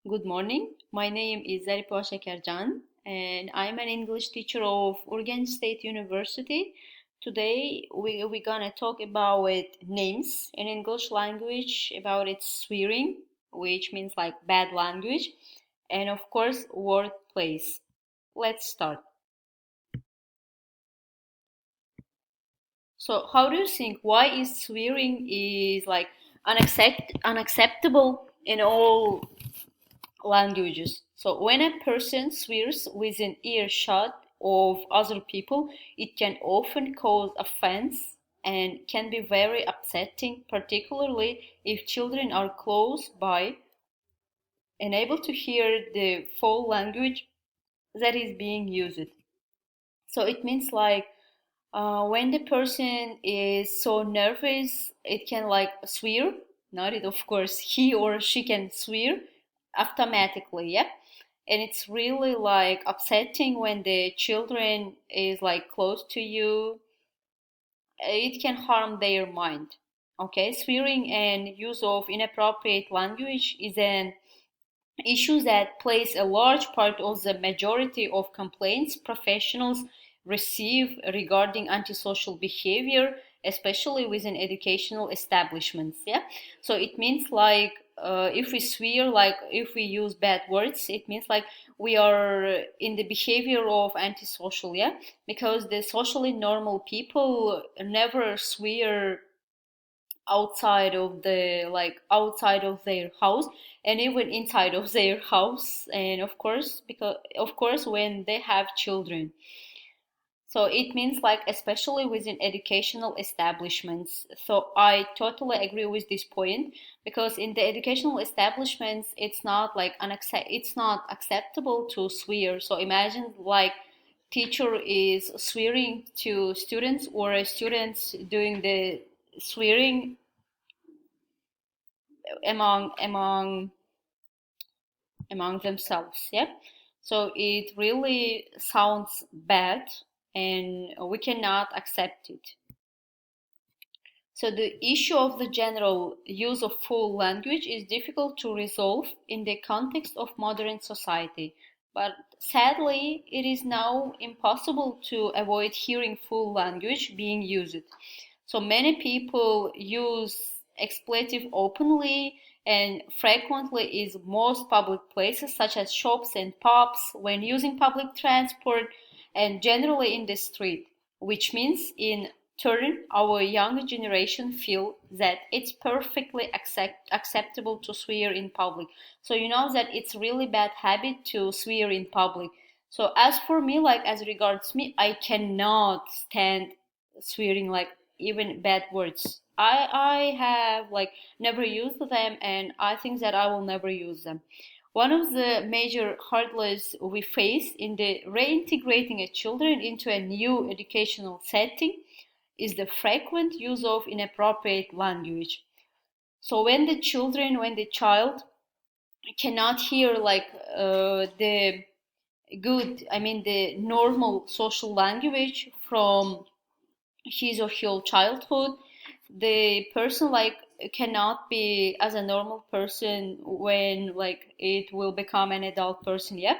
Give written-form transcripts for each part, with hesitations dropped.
Good morning. My name is Zaripo Şekercan, and I'm an English teacher of Oregon State University. Today, we're gonna talk about names in English language, about its swearing, which means like bad language, and of course, word plays. Let's start. So, how do you think why is swearing is like unacceptable in all languages? So when a person swears within earshot of other people, it can often cause offense and can be very upsetting, particularly if children are close by and able to hear the full language that is being used. So it means like when the person is so nervous, it can like swear. Not it, of course, he or she can swear automatically, yeah. And it's really like upsetting when the children is like close to you. It can harm their mind. Okay, swearing and use of inappropriate language is an issue that plays a large part of the majority of complaints professionals receive regarding antisocial behavior, especially within educational establishments. Yeah, so it means like if we swear, like if we use bad words, it means like we are in the behavior of antisocial. Yeah, because the socially normal people never swear outside of their house, and even inside of their house, and of course because of course when they have children. So it means like especially within educational establishments. So I totally agree with this point, because in the educational establishments it's not acceptable to swear. So imagine like teacher is swearing to students, or students doing the swearing among themselves. Yeah, so it really sounds bad, and we cannot accept it. So the issue of the general use of full language is difficult to resolve in the context of modern society, but sadly it is now impossible to avoid hearing full language being used. So many people use expletive openly and frequently in most public places such as shops and pubs, when using public transport, and generally in the street, which means in turn our younger generation feel that it's perfectly acceptable to swear in public. So you know that it's really bad habit to swear in public. So as for me, like as regards me, I cannot stand swearing, like even bad words. I have like never used them, and I think that I will never use them. One of the major hurdles we face in the reintegrating a children into a new educational setting is the frequent use of inappropriate language. So when the child cannot hear like the the normal social language from his or her childhood, the person like cannot be as a normal person when like it will become an adult person. Yeah,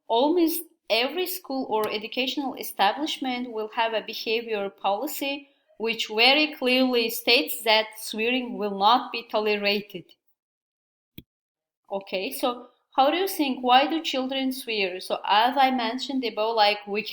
almost every school or educational establishment will have a behavior policy which very clearly states that swearing will not be tolerated. Okay, so how do you think why do children swear? So as I mentioned above, like we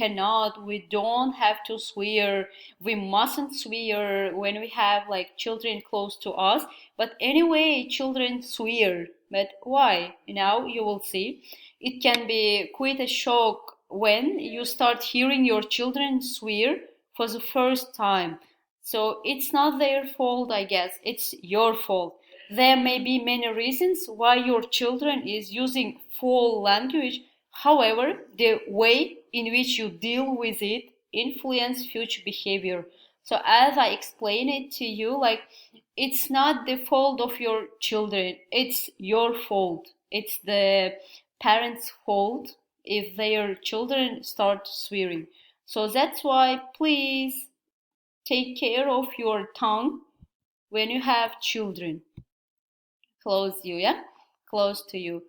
don't have to swear, we mustn't swear when we have like children close to us. But anyway, children swear. But why? Now you will see. It can be quite a shock when you start hearing your children swear for the first time. So it's not their fault, I guess. It's your fault. There may be many reasons why your children is using foul language. However, the way in which you deal with it influence future behavior. So as I explain it to you, like it's not the fault of your children, it's your fault. It's the parents' fault if their children start swearing. So that's why please take care of your tongue when you have children close you, yeah, close to you.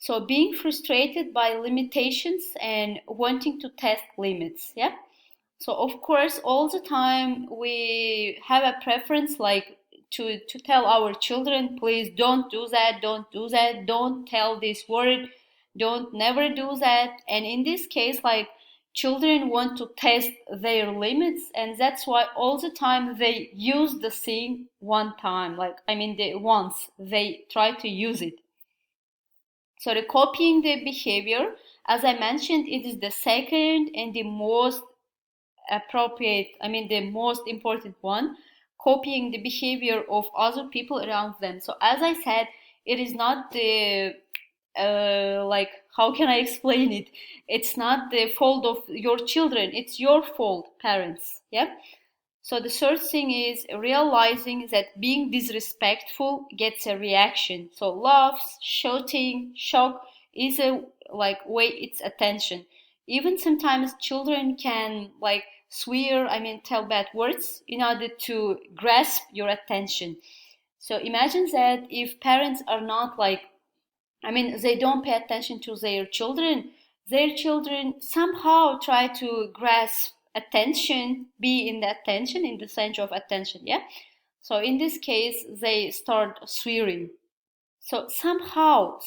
So being frustrated by limitations and wanting to test limits, yeah. So of course, all the time we have a preference like to tell our children, please don't do that, don't do that, don't tell this word, don't never do that. And in this case, like children want to test their limits, and that's why all the time they use the thing one time. Like I mean, once they try to use it. So the copying the behavior, as I mentioned, it is the second and the most appropriate, I mean, the most important one, copying the behavior of other people around them. So, as I said, it is not the like, how can I explain it? It's not the fault of your children, it's your fault, parents. Yeah. So the third thing is realizing that being disrespectful gets a reaction. So laughs, shouting, shock is a like way its attention. Even sometimes children can like swear, I mean tell bad words in order to grasp your attention. So imagine that if parents are not like, I mean, they don't pay attention to their children somehow try to grasp attention, be in the attention, in the center of attention, yeah? So in this case, they start swearing. So somehow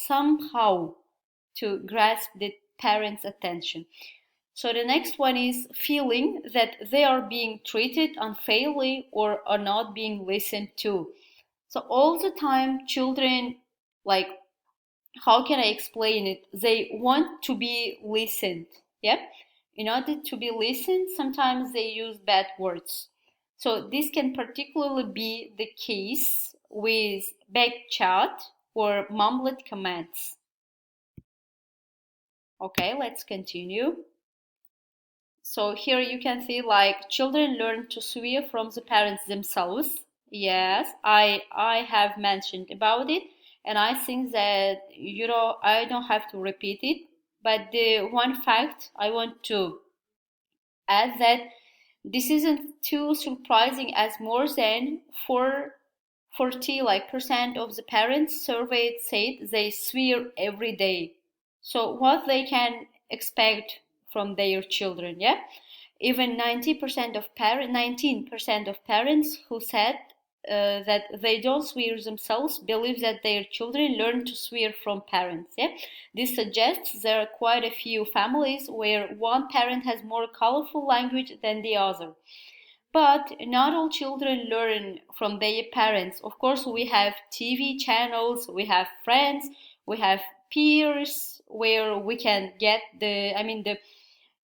to grasp the parents' attention. So the next one is feeling that they are being treated unfairly or are not being listened to. So all the time, children like, how can I explain it? They want to be listened. Yeah. In order to be listened, sometimes they use bad words. So this can particularly be the case with back chat or mumbled commands. Okay, let's continue. So here you can see like children learn to swear from the parents themselves. Yes, I have mentioned about it, and I think that I don't have to repeat it. But the one fact I want to add that this isn't too surprising, as more than 40 like percent of the parents surveyed said they swear every day. So what they can expect from their children, yeah? Even 19% of parents who said that they don't swear themselves believe that their children learn to swear from parents. Yeah, this suggests there are quite a few families where one parent has more colorful language than the other. But not all children learn from their parents. Of course, we have TV channels, we have friends, we have peers where we can get the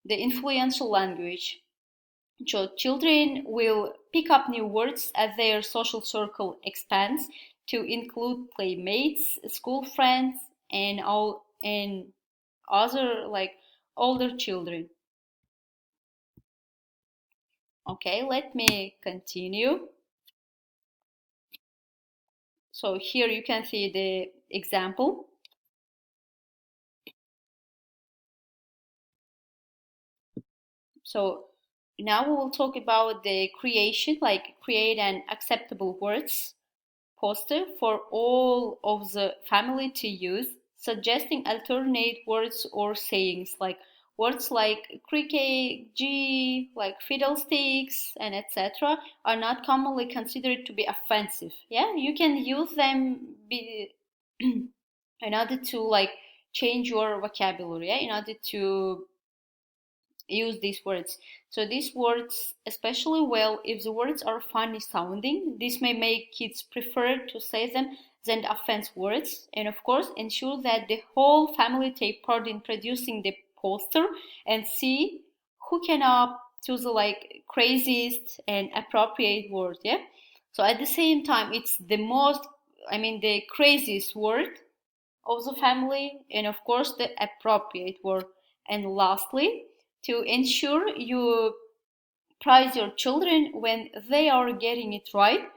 influential language. So children will pick up new words as their social circle expands to include playmates, school friends, and all and other like older children. Okay, let me continue. So here you can see the example. So now we will talk about the creation, like create an acceptable words poster for all of the family to use, suggesting alternate words or sayings like words like cricket, G, like fiddlesticks, and etc. are not commonly considered to be offensive. Yeah, you can use them in order to like change your vocabulary, yeah? In order to use these words. So these words especially well if the words are funny sounding. This may make kids prefer to say them than the offense words. And of course, ensure that the whole family take part in producing the poster and see who can up to the like craziest and appropriate word. Yeah. So at the same time, it's the most, I mean, the craziest word of the family, and of course the appropriate word. And lastly, to ensure you praise your children when they are getting it right,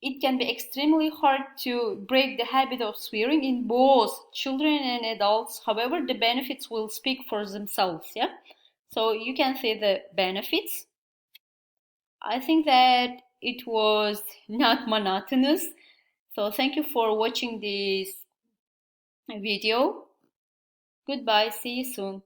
it can be extremely hard to break the habit of swearing in both children and adults. However, the benefits will speak for themselves. Yeah, so you can see the benefits. I think that it was not monotonous. So thank you for watching this video. Goodbye, see you soon.